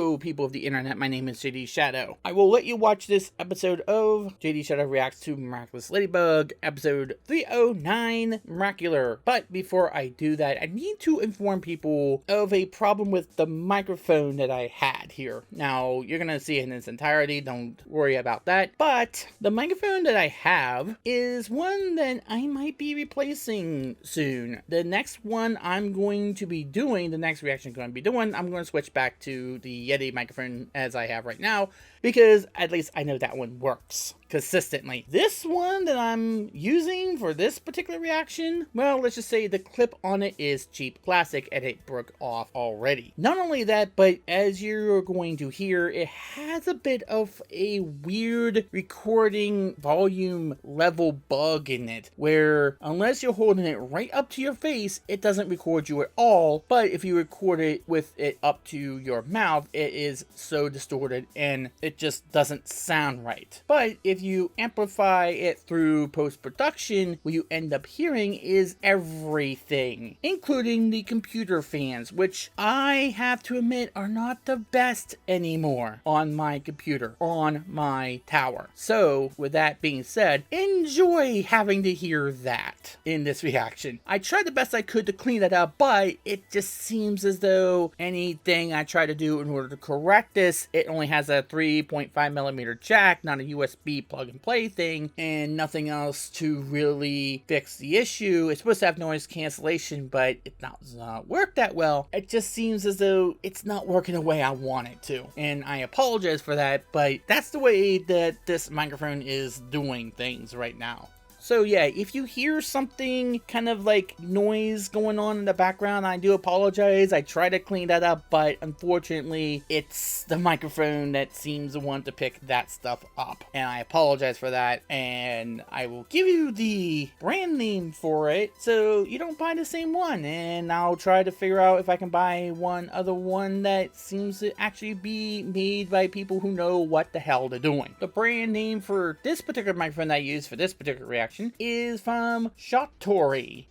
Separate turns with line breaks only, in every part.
Hello, people of the internet, my name is JD Shadow. I will let you watch this episode of JD Shadow Reacts to Miraculous Ladybug, episode 309, Miraculer. But before I do that, I need to inform people of a problem with the microphone that I had here. Now, you're gonna see it in its entirety, don't worry about that. But the microphone that I have is one that I might be replacing soon. The next one I'm going to be doing, the next reaction I'm going to be doing, I'm going to switch back to the Yeti microphone as I have right now, because at least I know that one works consistently. This one that I'm using for this particular reaction, well, let's just say the clip on it is cheap plastic and it broke off already. Not only that, but as you're going to hear, it has a bit of a weird recording volume level bug in it, where unless you're holding it right up to your face, it doesn't record you at all, but if you record it with it up to your mouth, it is so distorted and it just doesn't sound right. But if you amplify it through post-production, what you end up hearing is everything, including the computer fans, which I have to admit are not the best anymore on my computer, on my tower. So with that being said, enjoy having to hear that in this reaction. I tried the best I could to clean that up, but it just seems as though anything I try to do in order to correct this, it only has a 3.5mm jack, not a USB plug and play thing, and nothing else to really fix the issue. It's supposed to have noise cancellation, but it does not work that well. It just seems as though it's not working the way I want it to, and I apologize for that, but that's the way that this microphone is doing things right now. So yeah, if you hear something kind of like noise going on in the background, I do apologize. I try to clean that up, but unfortunately, it's the microphone that seems to want to pick that stuff up. And I apologize for that, and I will give you the brand name for it so you don't buy the same one. And I'll try to figure out if I can buy one other one that seems to actually be made by people who know what the hell they're doing. The brand name for this particular microphone that I use for this particular reaction is from Shoutouts, Shotory.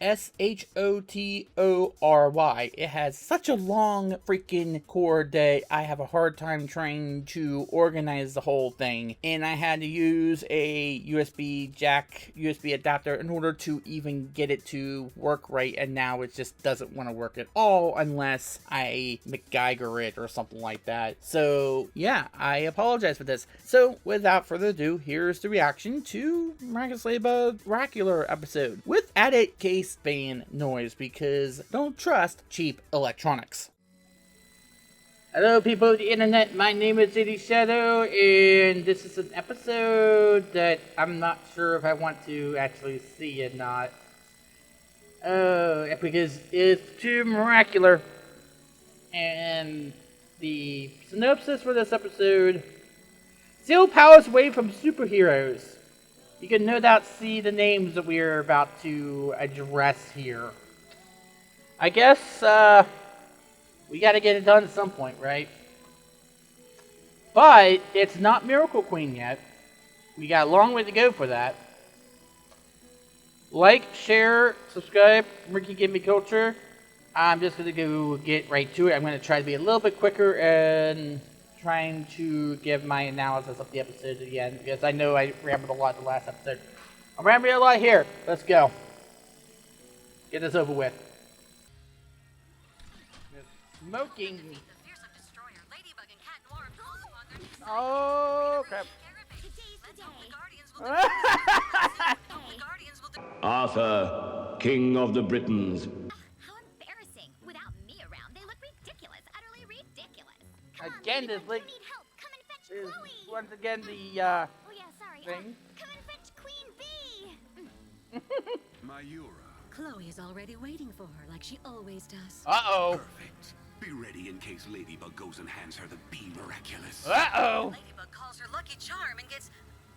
It has such a long freaking cord that I have a hard time trying to organize the whole thing, and I had to use a USB jack, USB adapter in order to even get it to work right, and now it just doesn't want to work at all unless I MacGyver it or something like that. So yeah, I apologize for this. So without further ado, here's the reaction to Miraculous Ladybug Miraculer episode with added case fan noise, because don't trust cheap electronics. Hello people of the internet, my name is JD Shadow, and this is an episode that I'm not sure if I want to actually see or not. Because it's too Miraculer. And the synopsis for this episode: steal powers away from superheroes. You can no doubt see the names that we're about to address here. I guess, we gotta get it done at some point, right? But it's not Miracle Queen yet. We got a long way to go for that. Like, share, subscribe, Ricky Give Me Culture. I'm just gonna go get right to it. I'm gonna try to be a little bit quicker and trying to give my analysis of the episode at the end, because I know I rambled a lot the last episode. I'm rambling a lot here. Let's go. Get this over with. Smoking. Oh, crap.
Arthur, King of the Britons.
How embarrassing. Without me around, they look ridiculous. Utterly ridiculous.
Again, this link
need help. Come and fetch
is
Chloe.
once again the
Oh yeah, sorry.
thing.
Come and fetch Queen Bee.
Mayura.
Chloe is already waiting for her, like she always does.
Uh-oh.
Perfect. Be ready in case Ladybug goes and hands her the Bee Miraculous.
Uh-oh.
Ladybug calls her lucky charm and gets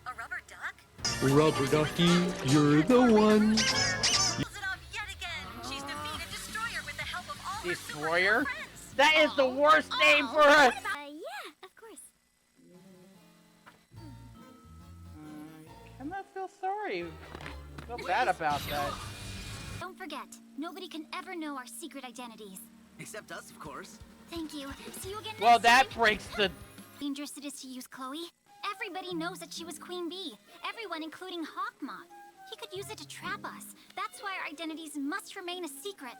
a rubber duck.
Rubber ducky, you're the one.
Pulls it off yet again. She's defeated Destroyer with the help of all her
Destroyer?
superhero friends.
That is the worst name for her.
Yeah, of course.
I'm not feel sorry. I feel bad about that.
Don't forget, nobody can ever know our secret identities.
Except us, of course.
Thank you. See you again
Well,
next
that
time.
breaks the...
Dangerous it is to use Chloe. Everybody knows that she was Queen Bee. Everyone, including Hawkmoth. He could use it to trap us. That's why our identities must remain a secret.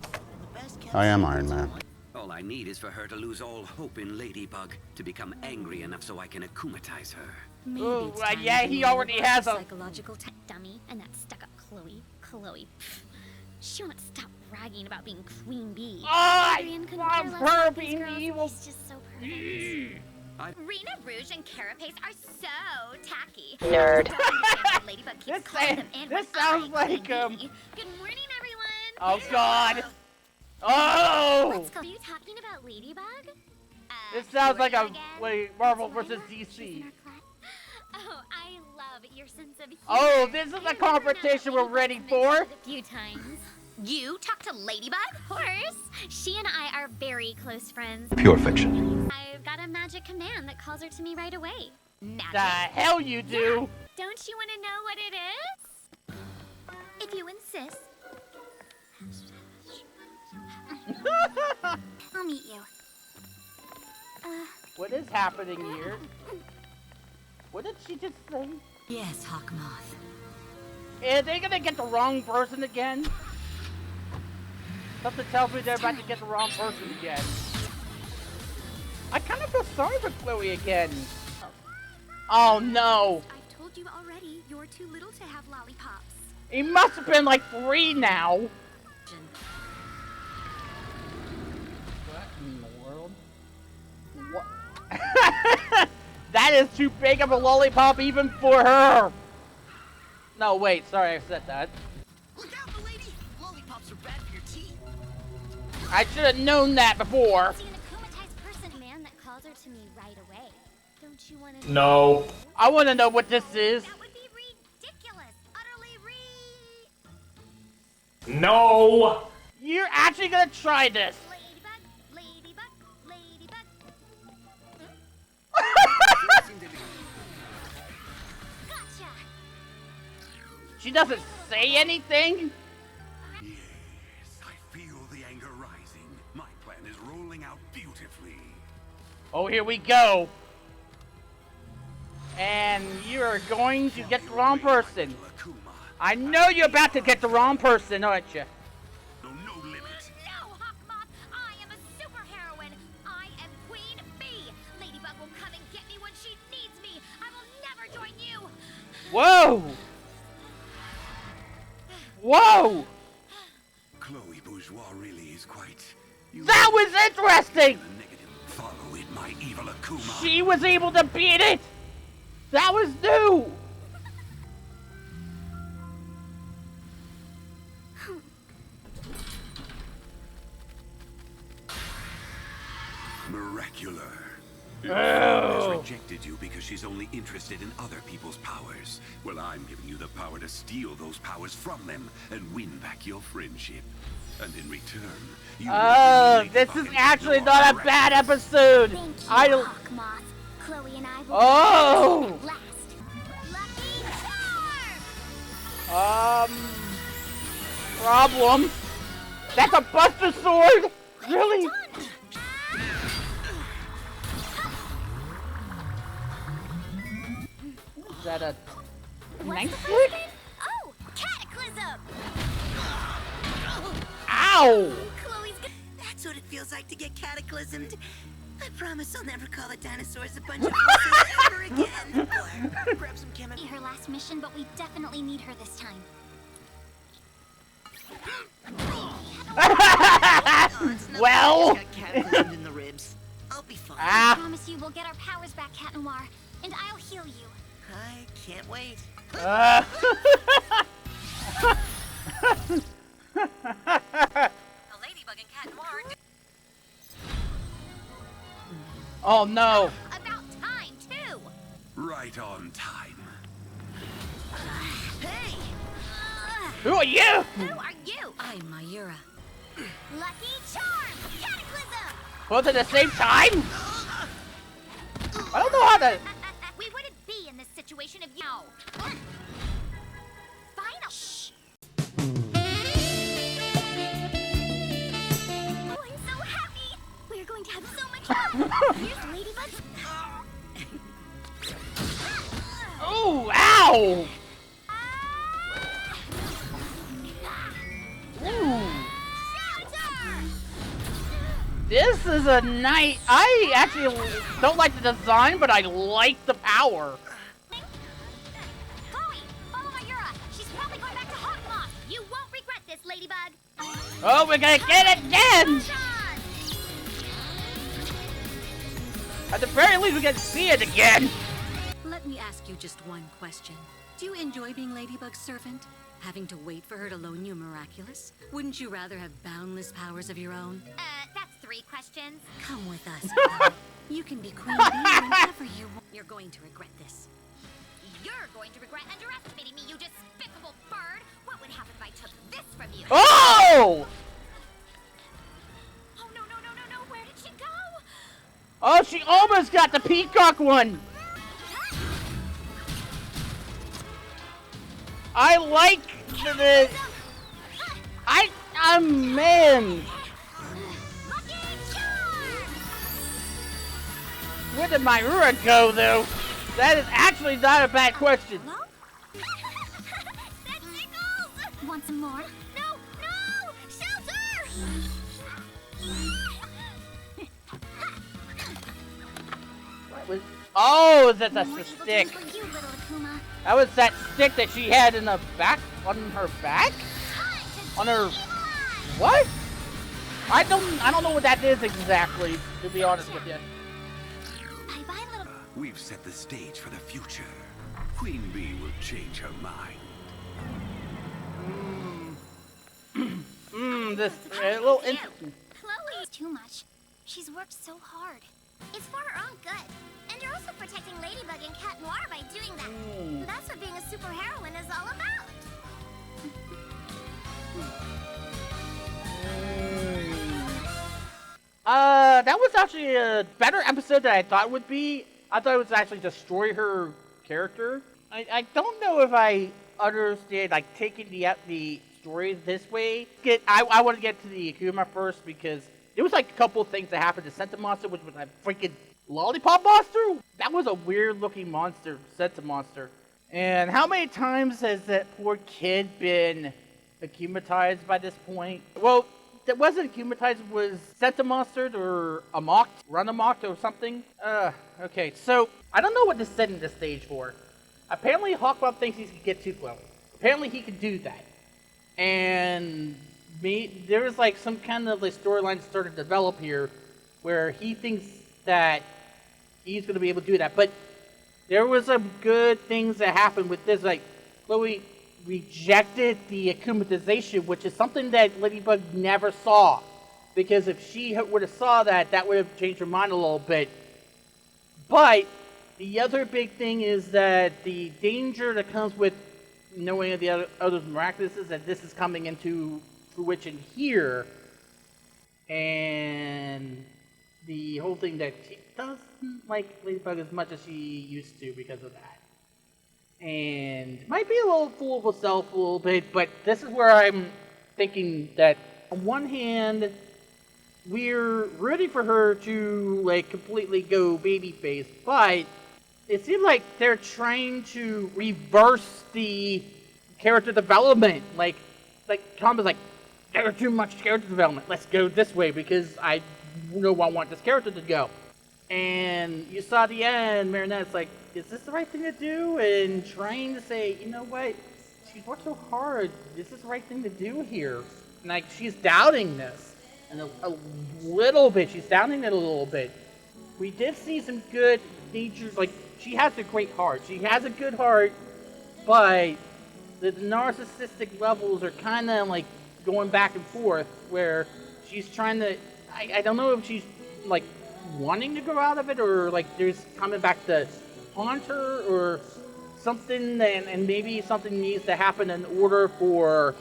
I am Iron Man.
All I need is for her to lose all hope in Ladybug, to become angry enough so I can akumatize her.
Maybe
Ooh,
it's time
yeah,
to
he
move
already
on
has
to
a-
psychological
Dummy, and that stuck-up Chloe. Chloe. Pfft. She won't stop bragging about being Queen Bee.
Oh,
Adrian couldn't
I
care
love
less
her
about these
being
girls.
evil.
He's just so perfect. Rena Rouge and Carapace are so tacky.
Nerd.
I don't understand why Ladybug keeps
This
calling
sa-
them in
this
when
sounds
I'm
like,
Queen Bee. Good morning, everyone.
Oh, God. Oh!
Let's go. Are you talking about Ladybug?
This sounds
who are
like
you
a
again?
like Marvel
It's
versus
Lila. She's
DC.
in our class. Oh, I love your sense of humor.
Oh, this is
I
a
remember
competition
now
we're ready
Ladybug's
for.
mentioned it a few times. You talk to Ladybug? Of course. She and I are very close friends.
Pure fiction.
I've got a magic command that calls her to me right away. Magic?
The hell you do?
Don't you want to know what it is? If you insist. I'll meet you.
What is happening here? What did she just say?
Yes, Hawkmoth.
Are they gonna get the wrong person again? Something tells me they're about to get the wrong person again. I kind of feel sorry for Chloe again. Oh no.
I've told you already, you're too little to have lollipops.
He must have been like 3 now. What in the world? What? That is too big of a lollipop even for her. No, wait, sorry I said that.
Look out, milady! Lollipops are bad for your teeth.
I should have known that before.
See an akumatized person, man that calls her to me right away. Don't you want to?
No.
I want to know what this is.
That would be ridiculous. Utterly
No.
You're actually gonna try this.
Ladybug, ladybug, ladybug. Gotcha.
She doesn't say anything.
Yes, I feel the anger rising. My plan is rolling out beautifully.
Oh, here we go. And you're going to get the wrong person.
Akuma.
I know you're about to get the wrong person, aren't you?
No, no limit.
No, Hawkmoth! I am a superheroine! I am Queen Bee! Ladybug will come and get me when she needs me! I will never join you!
Whoa! Whoa!
Chloe Bourgeois really is quite...
That was interesting!
The negative. Follow it, my evil Akuma.
She was able to beat it! That was new!
Miraculer.
Oh.
Has rejected you because she's only interested in other people's powers. Well, I'm giving you the power to steal those powers from them and win back your friendship. And in return, you
Oh, this is actually not a bad episode!
Thank you,
I don't...
Hawkmoth. Chloe and I will
Oh!
last. Lucky charm!
Problem? That's a Buster Sword? Really?
Done.
Is that a...
What's
Nice
the first
trick?
name? Oh, Cataclysm!
Ow!
Chloe's good.
That's what it feels like to get cataclysmed. I promise I'll never call the dinosaurs a bunch of horses ever again. Or grab some chemicals.
Her last mission, but we definitely need her this time.
Well...
Got cataclysmed in the ribs. I'll be fine.
I
Ah!
promise you we'll get our powers back, Cat Noir, and I'll heal you.
I can't wait.
The Ladybug and Cat Noir.
Oh no!
About time, too!
right on time.
Hey!
Who are you?
Who are you?
I'm Mayura.
Lucky Charm! Cataclysm!
Both at the same time? I don't know how to...
We wouldn't be in this situation if you... Final... Shh! Oh, I'm so happy! We're going to have so Here's Ladybug.
Oh, ow! Ooh. This is a nice. I actually don't like the design, but I like the power.
Chloe, follow Mayura. She's probably going back to Hawkmoth. You won't regret this, Ladybug.
Oh, we're gonna get it again! At the very least, we can see it again.
Let me ask you just one question. Do you enjoy being Ladybug's servant? Having to wait for her to loan you Miraculous? Wouldn't you rather have boundless powers of your own?
That's 3 questions.
Come with us, Chloe. You can be Queen Bee whenever you want. You're going to regret this.
You're going to regret underestimating me, you despicable bird. What would happen if I took this from you?
Oh!
Oh, no, no, no, no, no. Where did she go?
Oh, she almost got the peacock one. I like the. Man. Where did Mayura go, though? That is actually not a bad question.
Hello? That tickles! Want some more? No, no! Shelter!
What was? Oh, that's a
More evil
stick.
doing for you, little Akuma.
That was that stick that she had in the back, on her back,
Time to
on her.
evil eye!
What? I don't know what that is exactly. To be honest with you.
Bye-bye, little...
We've set the stage for the future. Queen Bee will change her mind.
This a little interesting.
Chloe's too much. She's worked so hard. It's for her own good. And you're also protecting Ladybug and Cat Noir by doing that. That's what being a superheroine is all about.
That was actually a better episode than I thought it would be. I thought it was actually destroy her character. I don't know if I understand, like, taking the story this way. I want to get to the Akuma first because there was, like, a couple things that happened to Senta Monster, which was a freaking Lollipop monster? That was a weird-looking monster, Senta Monster. And how many times has that poor kid been akumatized by this point? Well, that wasn't akumatized, it was Senta Monstered or amocked, run amocked or something. Okay, so I don't know what this is setting the stage for. Apparently Hawkmoth thinks he can get to Chloe. Apparently he can do that. And there was like some kind of like storyline started to develop here where he thinks that he's going to be able to do that. But there was some good things that happened with this. Like, Chloe rejected the akumatization, which is something that Ladybug never saw. Because if she would have saw that, that would have changed her mind a little bit. But the other big thing is that the danger that comes with knowing the other's miraculous is that this is coming into fruition here. And the whole thing that she doesn't like Ladybug as much as she used to because of that. And might be a little full of herself a little bit, but this is where I'm thinking that on one hand, we're ready for her to like completely go babyface, but it seems like they're trying to reverse the character development. Like Tom like, there's too much character development. Let's go this way because I know I want this character to go. And you saw the end, Marinette's like, is this the right thing to do? And trying to say, you know what? She's worked so hard. This is the right thing to do here. And like, she's doubting this. And a little bit. She's doubting it a little bit. We did see some good features. Like, she has a great heart. She has a good heart. But the narcissistic levels are kind of like going back and forth. Where she's trying to... I don't know if she's like wanting to grow out of it, or like there's coming back to haunt her, or something, and maybe something needs to happen in order for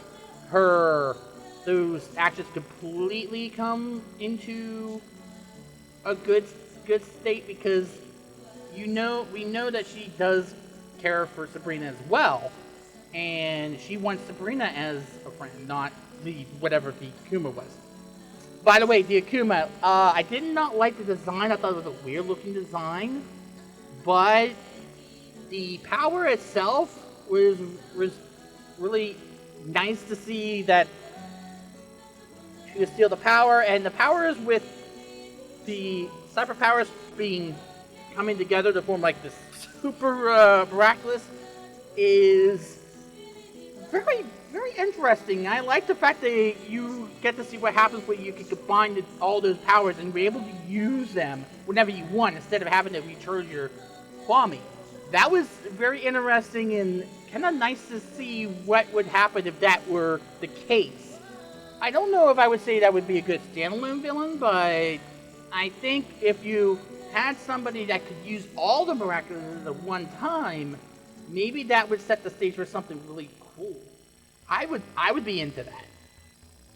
her those actions completely come into a good state, because we know that she does care for Sabrina as well, and she wants Sabrina as a friend, not whatever the Akuma was. By the way, the Akuma, I did not like the design. I thought it was a weird looking design. But the power itself was really nice to see that she would steal the power. And the powers with the cyber powers coming together to form like this super miraculous is very, very interesting. I like the fact that you get to see what happens when you can combine all those powers and be able to use them whenever you want instead of having to recharge your Kwame. That was very interesting and kind of nice to see what would happen if that were the case. I don't know if I would say that would be a good standalone villain, but I think if you had somebody that could use all the miraculous at one time, maybe that would set the stage for something really cool. I would be into that.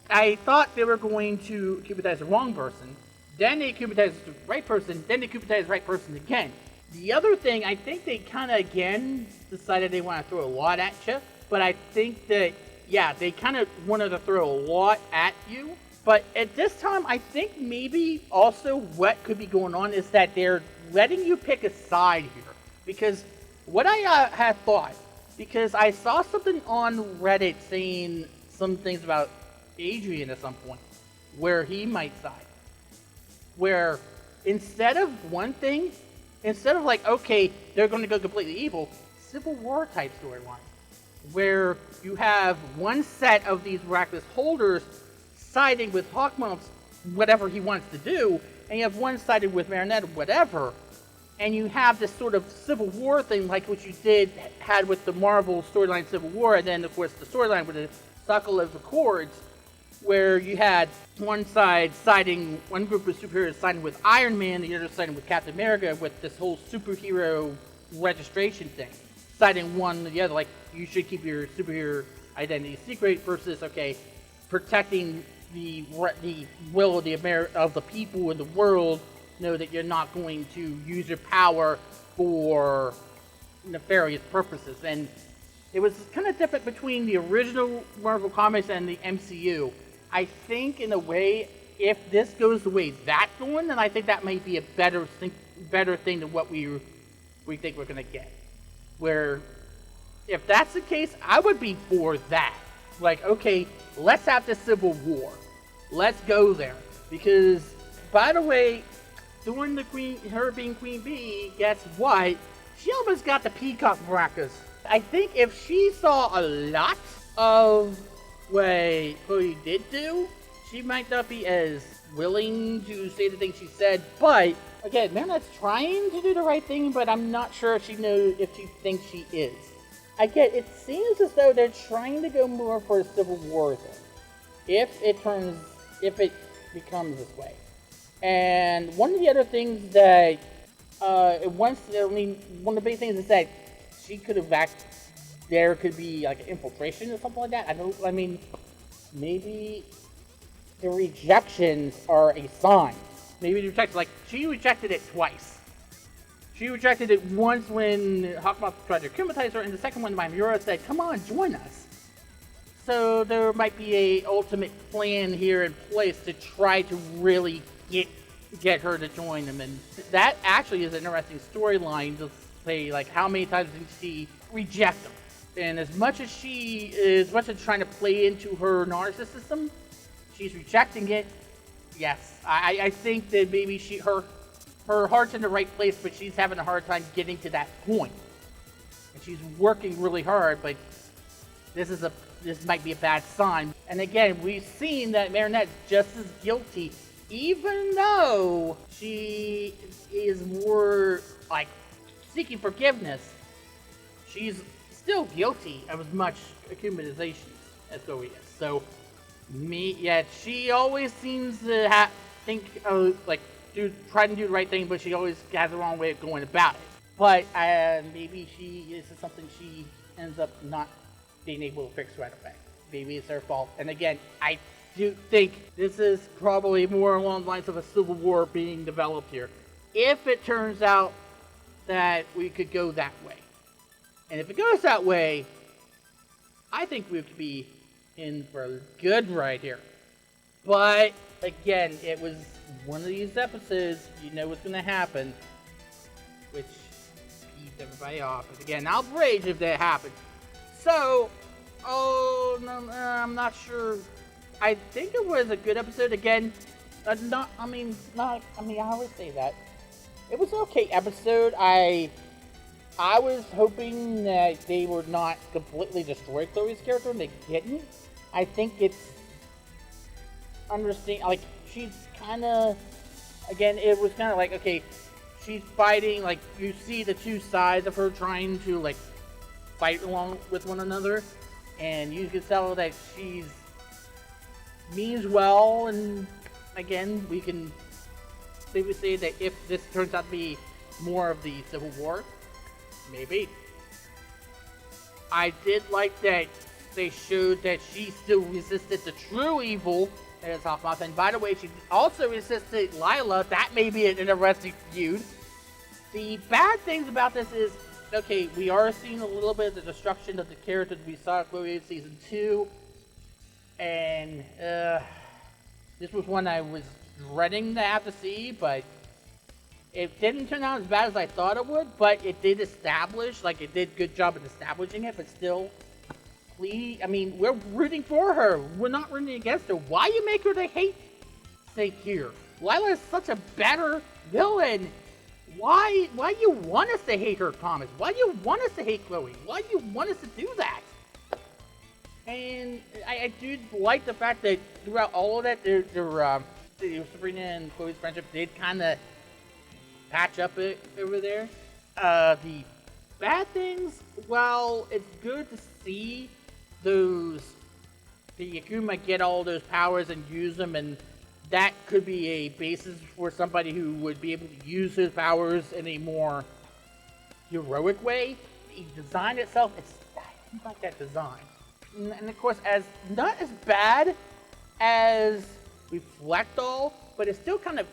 I thought they were going to Akubatize the wrong person, then they Akubatized the right person, then they Akubatized the right person again. The other thing, I think they kind of again decided they want to throw a lot at you, but I think that, yeah, they kind of wanted to throw a lot at you. But at this time, I think maybe also what could be going on is that they're letting you pick a side here. Because what I had thought, because I saw something on Reddit saying some things about Adrian at some point, where he might side. Where instead of one thing, instead of like, okay, they're going to go completely evil, Civil War type storyline. Where you have one set of these miraculous holders siding with Hawkmoth's whatever he wants to do, and you have one sided with Marinette or whatever, and you have this sort of Civil War thing like what you had with the Marvel storyline Civil War, and then of course the storyline with the Sokolov Accords, where you had one side siding, one group of superheroes siding with Iron Man, the other siding with Captain America with this whole superhero registration thing. Siding one or the other, like you should keep your superhero identity secret versus, okay, protecting the will of the people in the world, know that you're not going to use your power for nefarious purposes. And it was kind of different between the original Marvel Comics and the MCU. I think in a way, if this goes the way that's going, then I think that might be a better thing than what we think we're going to get. Where, if that's the case, I would be for that. Like, okay, let's have the Civil War. Let's go there. Because, by the way, doing her being Queen Bee, guess what? She almost got the Peacock Miraculous. I think if she saw a lot of what Chloe did do, she might not be as willing to say the things she said. But, again, Marinette's trying to do the right thing, but I'm not sure if she thinks she is. Again, it seems as though they're trying to go more for a Civil War thing. If it becomes this way. And one of the other things that, one of the big things is that she could have there could be like an infiltration or something like that. Maybe the rejections are a sign. Maybe the rejections, like, she rejected it twice. She rejected it once when Hawkmoth tried to Akumatize her, and the second one, Mayura said, come on, join us. So there might be a ultimate plan here in place to try to really get her to join them. And that actually is an interesting storyline to say, like, how many times did she reject them? And as much as trying to play into her narcissism, she's rejecting it. Yes, I think that maybe her heart's in the right place, but she's having a hard time getting to that point. And she's working really hard, but this might be a bad sign. And again, we've seen that Marinette's just as guilty, even though she is more like seeking forgiveness. She's still guilty of as much accumulation as Zoe is. So, yet she always seems to try to do the right thing, but she always has the wrong way of going about it. But maybe this is something she ends up not being able to fix right away. Maybe it's her fault. And again, I do think this is probably more along the lines of a Civil War being developed here. If it turns out that we could go that way. And if it goes that way, I think we could be in for a good ride here. But again, it was one of these episodes, you know what's gonna happen, which keeps everybody off. But again, I'll rage if that happens. So, no, I'm not sure. I think it was a good episode. Again, I always say that. It was an okay episode. I was hoping that they would not completely destroy Chloe's character, and they didn't. I think it's like, she's kind of, again, it was kind of like, okay, she's fighting, like, you see the two sides of her trying to, like, fight along with one another, and you can tell that she's means well, and again, we can safely say that if this turns out to be more of the Civil War, maybe. I did like that they showed that she still resisted the true evil that is Hawkmoth, and by the way, she also resisted Lila. That may be an interesting feud. The bad things about this is, okay, we are seeing a little bit of the destruction of the characters we saw in Chloe in Season 2, and this was one I was dreading to have to see, but it didn't turn out as bad as I thought it would, but it did establish, like, it did a good job of establishing it, but still, please, I mean, we're rooting for her. We're not rooting against her. Why you make her the hate snake here? Lila is such a better villain. Why you want us to hate her, Thomas? Why do you want us to hate Chloe? Why do you want us to do that? And I do like the fact that throughout all of that, Sabrina and Chloe's friendship did kind of patch up over there. The bad things, well, it's good to see the Akuma get all those powers and use them, and that could be a basis for somebody who would be able to use his powers in a more heroic way. The design itself, I don't like that design. And of course, not as bad as Reflectall, but it still kind of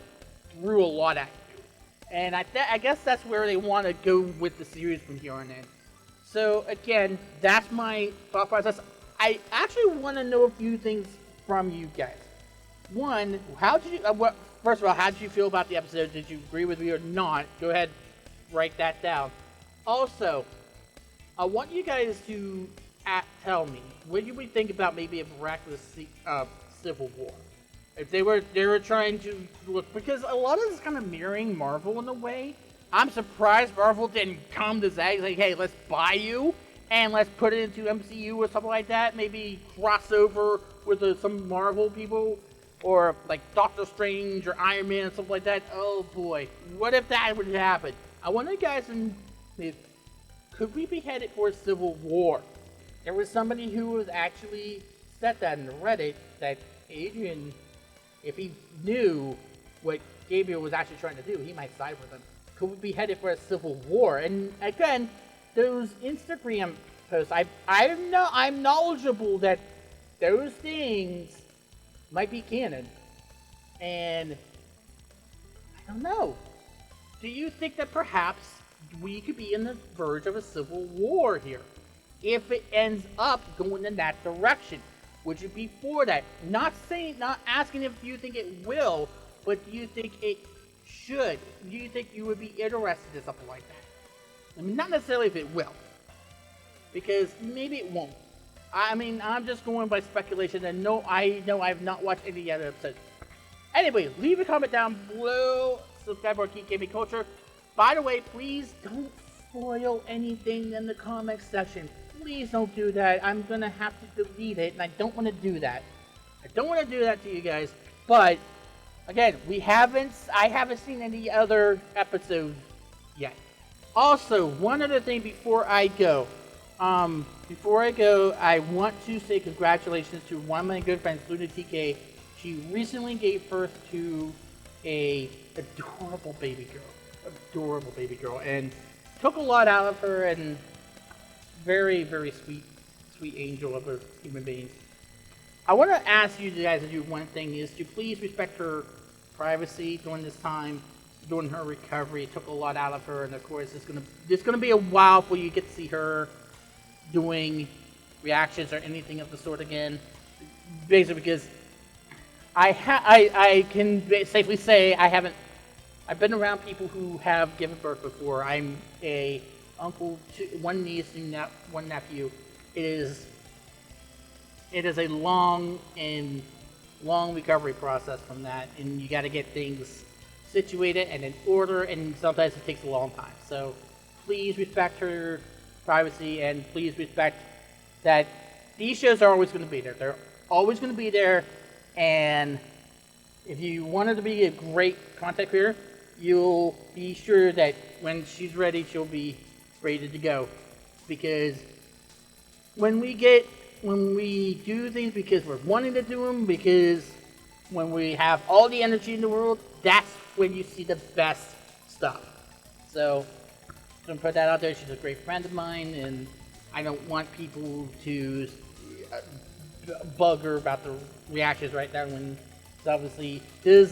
threw a lot at you. And I guess that's where they want to go with the series from here on in. So again, that's my thought process. I actually want to know a few things from you guys. One, first of all, how did you feel about the episode? Did you agree with me or not? Go ahead, write that down. Also, I want you guys to tell me, what do we think about maybe a Miraculous Civil War? If they were trying to look, because a lot of this is kind of mirroring Marvel in a way. I'm surprised Marvel didn't come to Zag like, hey, let's buy you and let's put it into MCU or something like that. Maybe crossover with some Marvel people, or like Doctor Strange or Iron Man and something like that. Oh boy, what if that would happen? I want you guys to, could we be headed for a Civil War? There was somebody who was actually said that in Reddit, that Adrian, if he knew what Gabriel was actually trying to do, he might side with him. Could we be headed for a Civil War? And again, those Instagram posts, I'm knowledgeable that those things might be canon. And I don't know. Do you think that perhaps we could be in the verge of a Civil War here? If it ends up going in that direction, would you be for that? Not asking if you think it will, but do you think it should? Do you think you would be interested in something like that? I mean, not necessarily if it will, because maybe it won't. I mean, I'm just going by speculation, and I know I've not watched any other episodes. Anyway, leave a comment down below, subscribe to our Geek Gaming Culture. By the way, please don't spoil anything in the comments section. Please don't do that. I'm gonna have to delete it, and I don't want to do that. I don't want to do that to you guys. But again, I haven't seen any other episodes yet. Also, one other thing before I go. I want to say congratulations to one of my good friends, Luna TK. She recently gave birth to a adorable baby girl, and took a lot out of her, and very, very sweet angel of a human being. I want to ask you guys to do one thing, is to please respect her privacy during this time, during her recovery. It took a lot out of her, and of course it's gonna be a while before you get to see her doing reactions or anything of the sort again. Basically because I can safely say I've been around people who have given birth before. I'm a uncle to one niece and one nephew. It is a long recovery process from that, and you got to get things situated and in order, and sometimes it takes a long time. So please respect her privacy, and please respect that these shows are always going to be there. They're always going to be there, and if you want her to be a great content creator, you'll be sure that when she's ready, she'll be ready to go. Because when we do things because we're wanting to do them, because when we have all the energy in the world, that's when you see the best stuff. So, I'm going to put that out there. She's a great friend of mine, and I don't want people to bug her about the reactions right now when obviously these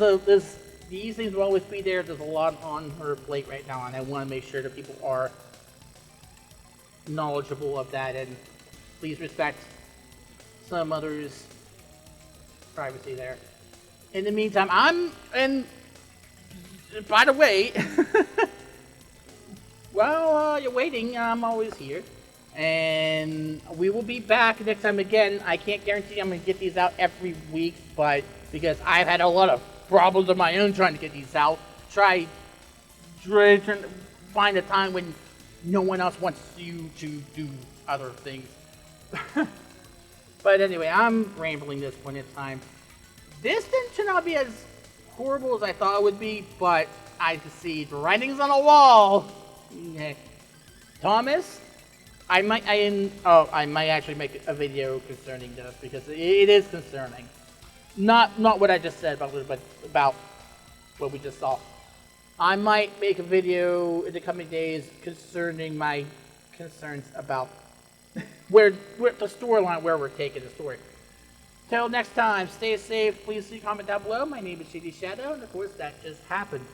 things will always be there. There's a lot on her plate right now, and I want to make sure that people are knowledgeable of that, and please respect some others' privacy there. In the meantime, and by the way, while you're waiting, I'm always here. And we will be back next time again. I can't guarantee I'm going to get these out every week, but because I've had a lot of problems of my own trying to get these out, trying to find a time when no one else wants you to do other things. But anyway, I'm rambling this point in time. This didn't turn out to be as horrible as I thought it would be, but I can see the writings on the wall. Thomas, I might actually make a video concerning this because it is concerning. Not what I just said about but about what we just saw. I might make a video in the coming days concerning my concerns about where the storyline, where we're taking the story. Till next time, stay safe. Please leave a comment down below. My name is Shady Shadow, and of course, that just happened.